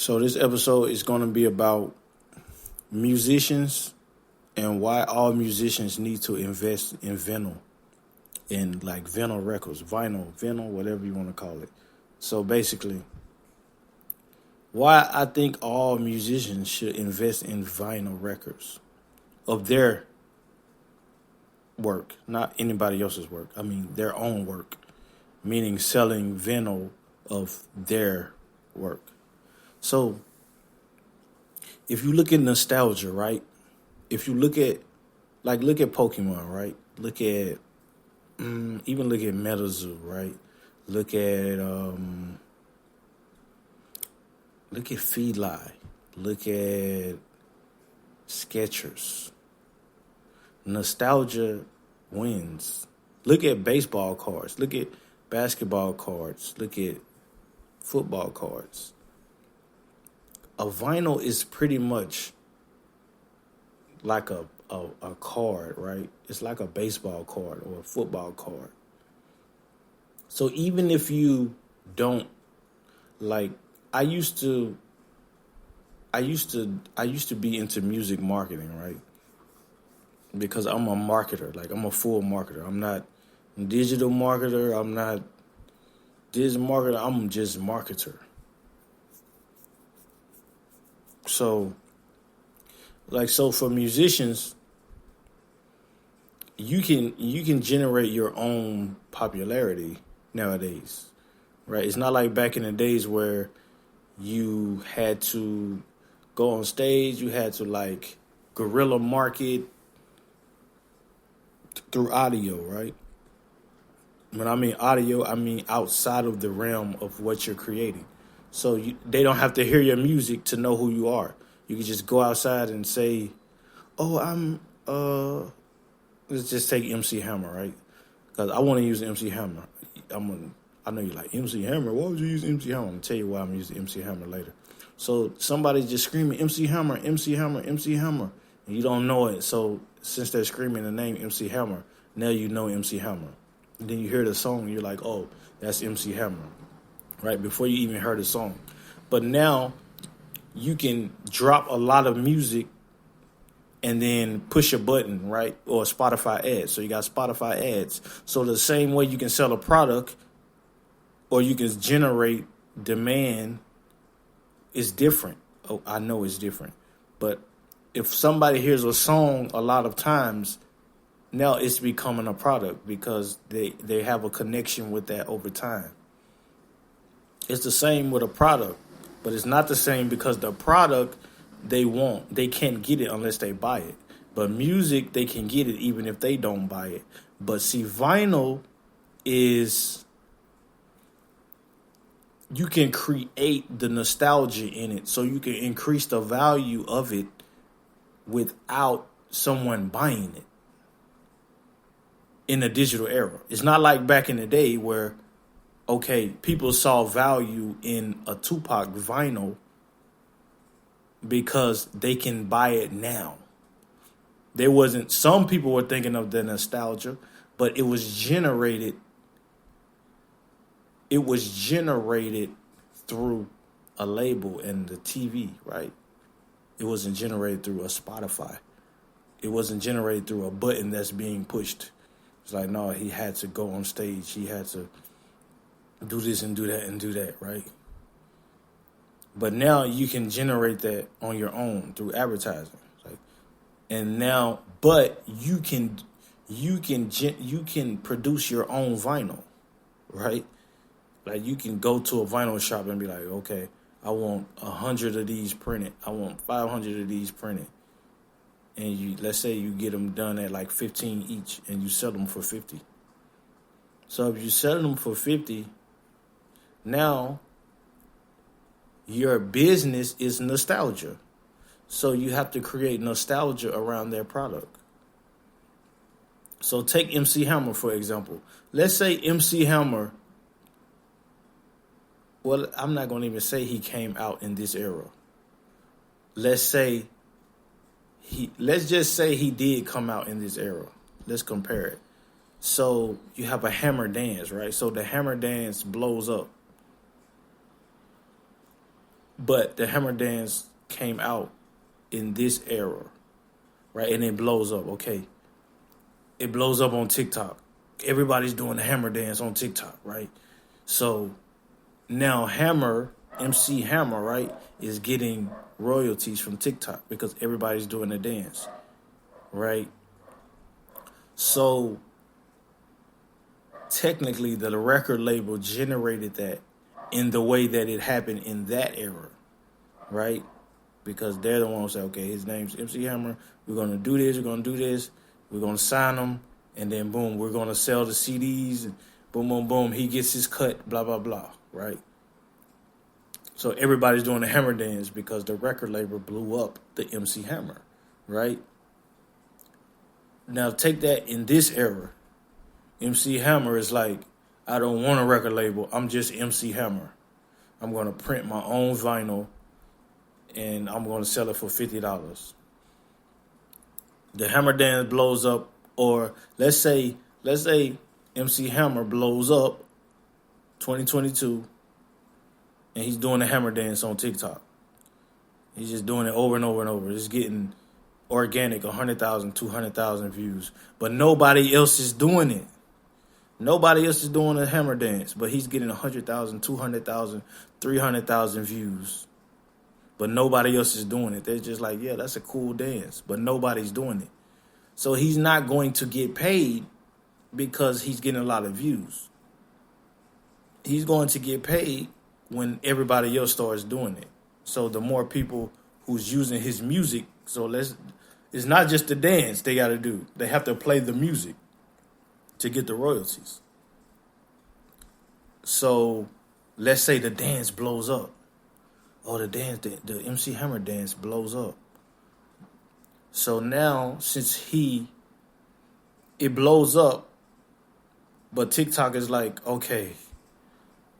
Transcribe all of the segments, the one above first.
So this episode is going to be about musicians and why all musicians need to invest in vinyl, in like vinyl records, vinyl, whatever you want to call it. So basically, why I think all musicians should invest in vinyl records of their work, not anybody else's work. I mean, their own work, meaning selling vinyl of their work. So, if you look at nostalgia, right? If you look at Pokemon, right? Even look at MetaZoo, right? Look at Feedly, look at Skechers. Nostalgia wins. Look at baseball cards. Look at basketball cards. Look at football cards. A vinyl is pretty much like a card, right? It's like a baseball card or a football card. So even if you don't like, I used to be into music marketing, right? Because I'm a marketer, like I'm a full marketer. I'm not a digital marketer. I'm not digital marketer. I'm just marketer. So for musicians, you can generate your own popularity nowadays, right? It's not like back in the days where you had to go on stage, you had to like guerrilla market through audio, right? When I mean audio, I mean outside of the realm of what you're creating. So they don't have to hear your music to know who you are. You can just go outside and say, "Oh, let's just take MC Hammer, right? Because I want to use MC Hammer. I know you're like, MC Hammer, why would you use MC Hammer? I'm going to tell you why I'm using MC Hammer later. So somebody's just screaming, MC Hammer, MC Hammer, MC Hammer. And you don't know it. So since they're screaming the name MC Hammer, now you know MC Hammer. And then you hear the song, and you're like, oh, that's MC Hammer, right? Before you even heard the song. But now you can drop a lot of music and then push a button, right? Or Spotify ads. So you got Spotify ads. So the same way you can sell a product or you can generate demand is different. Oh, I know it's different. But if somebody hears a song a lot of times, now it's becoming a product because they have a connection with that over time. It's the same with a product, but it's not the same because the product they can't get it unless they buy it. But music, they can get it even if they don't buy it. But see, vinyl is, you can create the nostalgia in it, so you can increase the value of it without someone buying it in a digital era. It's not like back in the day where, okay, people saw value in a Tupac vinyl because they can buy it now. Some people were thinking of the nostalgia, but it was generated through a label and the TV, right? It wasn't generated through a Spotify. It wasn't generated through a button that's being pushed. It's like, no, he had to go on stage. He had to do this and do that and do that, right? But now you can generate that on your own through advertising. But you can produce your own vinyl, right? Like you can go to a vinyl shop and be like, okay, I want 100 of these printed. I want 500 of these printed. And let's say you get them done at like 15 each and you sell them for 50. So if you sell them for 50, now your business is nostalgia. So you have to create nostalgia around their product. So take MC Hammer, for example. Let's say MC Hammer, well, I'm not going to even say he came out in this era. Let's just say he did come out in this era. Let's compare it. So you have a hammer dance, right? So the hammer dance blows up. But the hammer dance came out in this era, right? And it blows up. Okay, it blows up on TikTok. Everybody's doing the hammer dance on TikTok, right? So now MC Hammer, right, is getting royalties from TikTok because everybody's doing the dance, right? So technically, the record label generated that in the way that it happened in that era, right? Because they're the ones that say, okay, his name's MC Hammer. We're going to do this. We're going to do this. We're going to sign him. And then, boom, we're going to sell the CDs. And boom, boom, boom. He gets his cut, blah, blah, blah, right? So everybody's doing the hammer dance because the record label blew up the MC Hammer, right? Now, take that in this era. MC Hammer is like, I don't want a record label. I'm just MC Hammer. I'm going to print my own vinyl and I'm going to sell it for $50. The hammer dance blows up, or let's say MC Hammer blows up 2022 and he's doing the hammer dance on TikTok. He's just doing it over and over and over. It's getting organic 100,000, 200,000 views. But nobody else is doing it. Nobody else is doing a hammer dance, but he's getting 100,000, 200,000, 300,000 views. But nobody else is doing it. They're just like, yeah, that's a cool dance, but nobody's doing it. So he's not going to get paid because he's getting a lot of views. He's going to get paid when everybody else starts doing it. So the more people who's using his music, it's not just the dance they got to do. They have to play the music to get the royalties. So let's say the dance blows up. Oh, the MC Hammer dance blows up. So now, since it blows up, but TikTok is like, okay,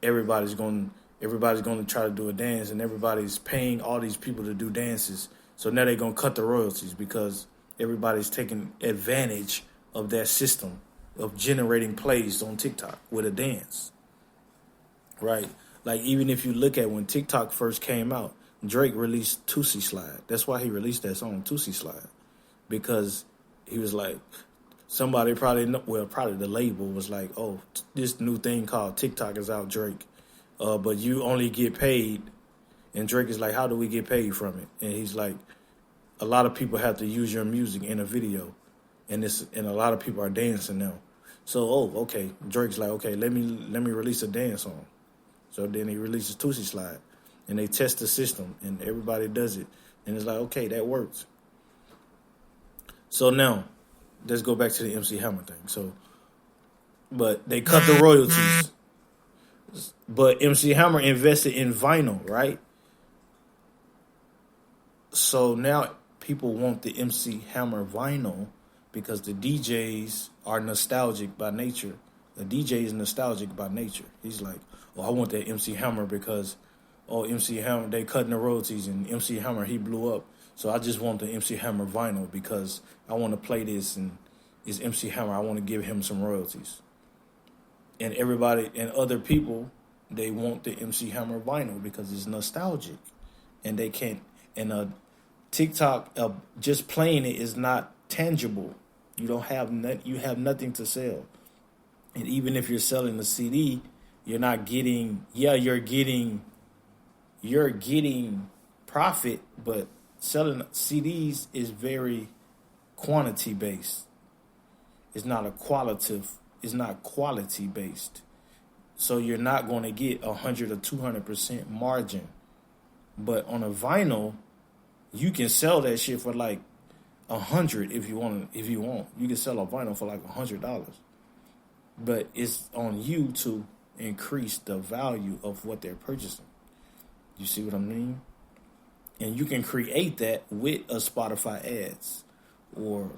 everybody's going to try to do a dance, and everybody's paying all these people to do dances. So now they're going to cut the royalties because everybody's taking advantage of that system of generating plays on TikTok with a dance, right? Like, even if you look at when TikTok first came out, Drake released Tootsie Slide. That's why he released that song, Tootsie Slide, because he was like, probably the label was like, oh, this new thing called TikTok is out, Drake, but you only get paid. And Drake is like, how do we get paid from it? And he's like, a lot of people have to use your music in a video, and a lot of people are dancing now. So, okay. Drake's like, okay, let me release a dance song. So then he releases Tootsie Slide, and they test the system, and everybody does it, and it's like, okay, that works. So now, let's go back to the MC Hammer thing. So, but they cut the royalties, but MC Hammer invested in vinyl, right? So now people want the MC Hammer vinyl because the DJs are nostalgic by nature. The DJ is nostalgic by nature. He's like, oh, I want that MC Hammer because, MC Hammer, they cutting the royalties, and MC Hammer, he blew up. So I just want the MC Hammer vinyl because I want to play this, and it's MC Hammer. I want to give him some royalties. And everybody and other people, they want the MC Hammer vinyl because it's nostalgic. And they can't, and TikTok, just playing it is not tangible. You have nothing to sell. And even if you're selling a CD, you're not getting, you're getting profit, but selling CDs is very quantity based. It's not quality based. So you're not going to get 100 or 200% margin. But on a vinyl, you can sell that shit for like 100 if you want. You can sell a vinyl for like $100. But it's on you to increase the value of what they're purchasing. You see what I mean? And you can create that with a Spotify ads or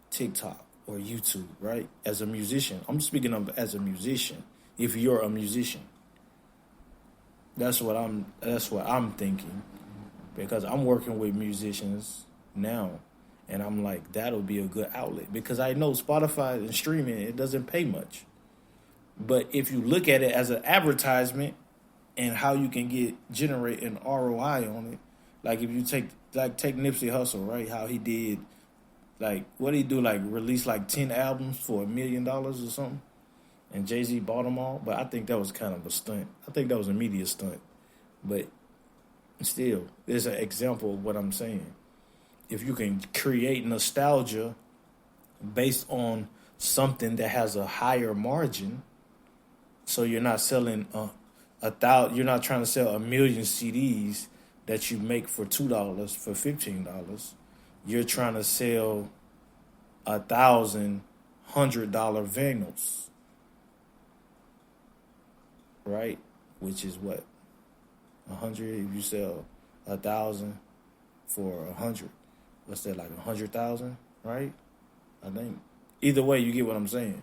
TikTok or YouTube, right? As a musician. I'm speaking of as a musician. If you're a musician. That's what I'm thinking. Because I'm working with musicians now. And I'm like, that'll be a good outlet. Because I know Spotify and streaming, it doesn't pay much. But if you look at it as an advertisement and how you can generate an ROI on it. Like if you take Nipsey Hussle, right? How he did, like, what did he do? Like release like 10 albums for $1 million or something, and Jay-Z bought them all. But I think that was kind of a stunt. I think that was a media stunt. But still, there's an example of what I'm saying. If you can create nostalgia based on something that has a higher margin, so you're not selling you're not trying to sell 1 million CDs that you make for $2 for $15. You're trying to sell 1,000 $100 vinyls, right? Which is what, 100. If you sell 1,000 for 100, what's that, like 100,000, right? I think. Either way, you get what I'm saying.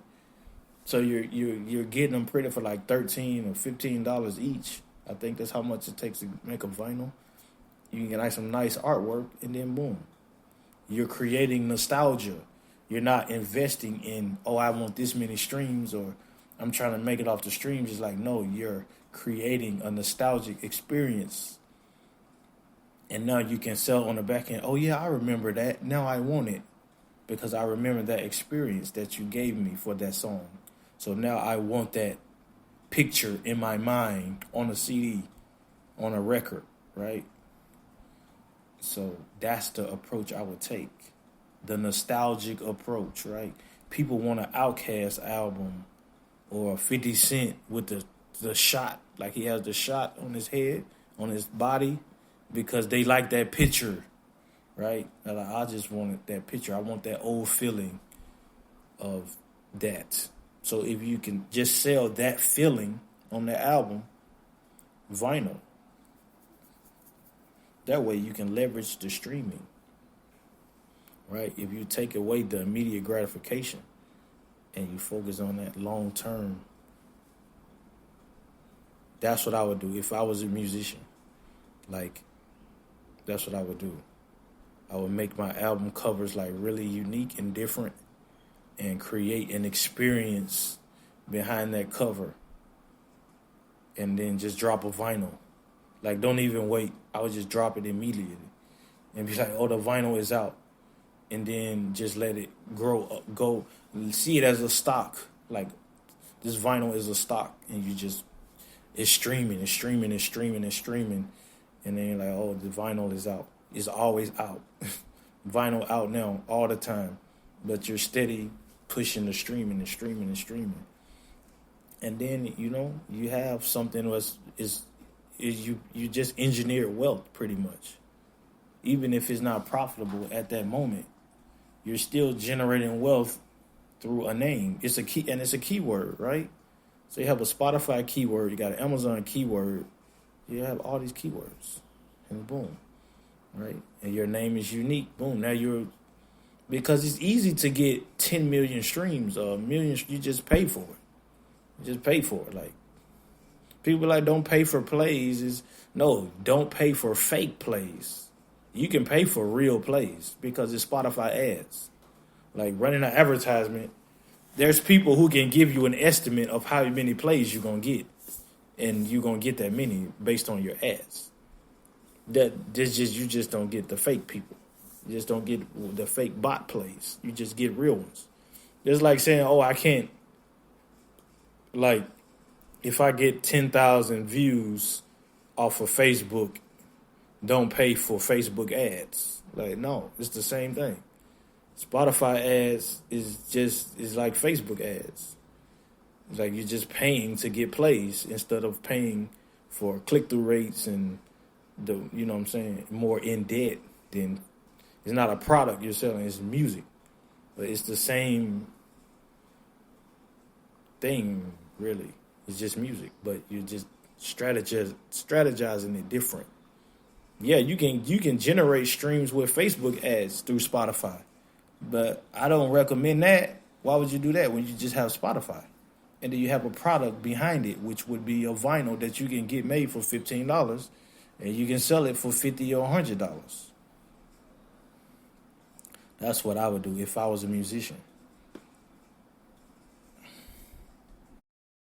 So you're getting them printed for like $13 or $15 each. I think that's how much it takes to make a vinyl. You can get like some nice artwork, and then boom, you're creating nostalgia. You're not investing in, oh, I want this many streams, or I'm trying to make it off the streams. It's like, no, you're creating a nostalgic experience. And now you can sell on the back end. Oh yeah, I remember that. Now I want it because I remember that experience that you gave me for that song. So now I want that picture in my mind on a CD, on a record, right? So that's the approach I would take. The nostalgic approach, right? People want an Outkast album or 50 Cent with the shot, like he has the shot on his head, on his body, because they like that picture, right? Like, I just wanted that picture. I want that old feeling of that. So if you can just sell that feeling on the album, vinyl, that way you can leverage the streaming, right? If you take away the immediate gratification and you focus on that long term, that's what I would do if I was a musician. Like, that's what I would do. I would make my album covers like really unique and different, and create an experience behind that cover, and then just drop a vinyl. Like, don't even wait. I would just drop it immediately and be like, oh, the vinyl is out. And then just let it go. See it as a stock. Like, this vinyl is a stock, and it's streaming. And then you're like, oh, the vinyl is out. It's always out. Vinyl out now all the time. But you're steady pushing the streaming. And then, you have something you just engineer wealth pretty much. Even if it's not profitable at that moment, you're still generating wealth through a name. It's a key, and it's a keyword, right? So you have a Spotify keyword, you got an Amazon keyword, you have all these keywords, and boom, right? And your name is unique. Boom, now because it's easy to get 10 million streams or a million. You just pay for it. Like, people like, don't pay for plays. No, don't pay for fake plays. You can pay for real plays because it's Spotify ads. Like, running an advertisement, there's people who can give you an estimate of how many plays you're going to get. And you're going to get that many based on your ads. You just don't get the fake people. You just don't get the fake bot plays. You just get real ones. It's like saying, oh, I can't, like, if I get 10,000 views off of Facebook, don't pay for Facebook ads. Like, no, it's the same thing. Spotify ads is like Facebook ads. It's like you're just paying to get plays instead of paying for click-through rates and more in debt than. It's not a product you're selling, it's music. But it's the same thing, really. It's just music, but you're just strategizing it different. Yeah, you can generate streams with Facebook ads through Spotify, but I don't recommend that. Why would you do that when you just have Spotify? And then you have a product behind it, which would be a vinyl that you can get made for $15, and you can sell it for $50 or $100. That's what I would do if I was a musician.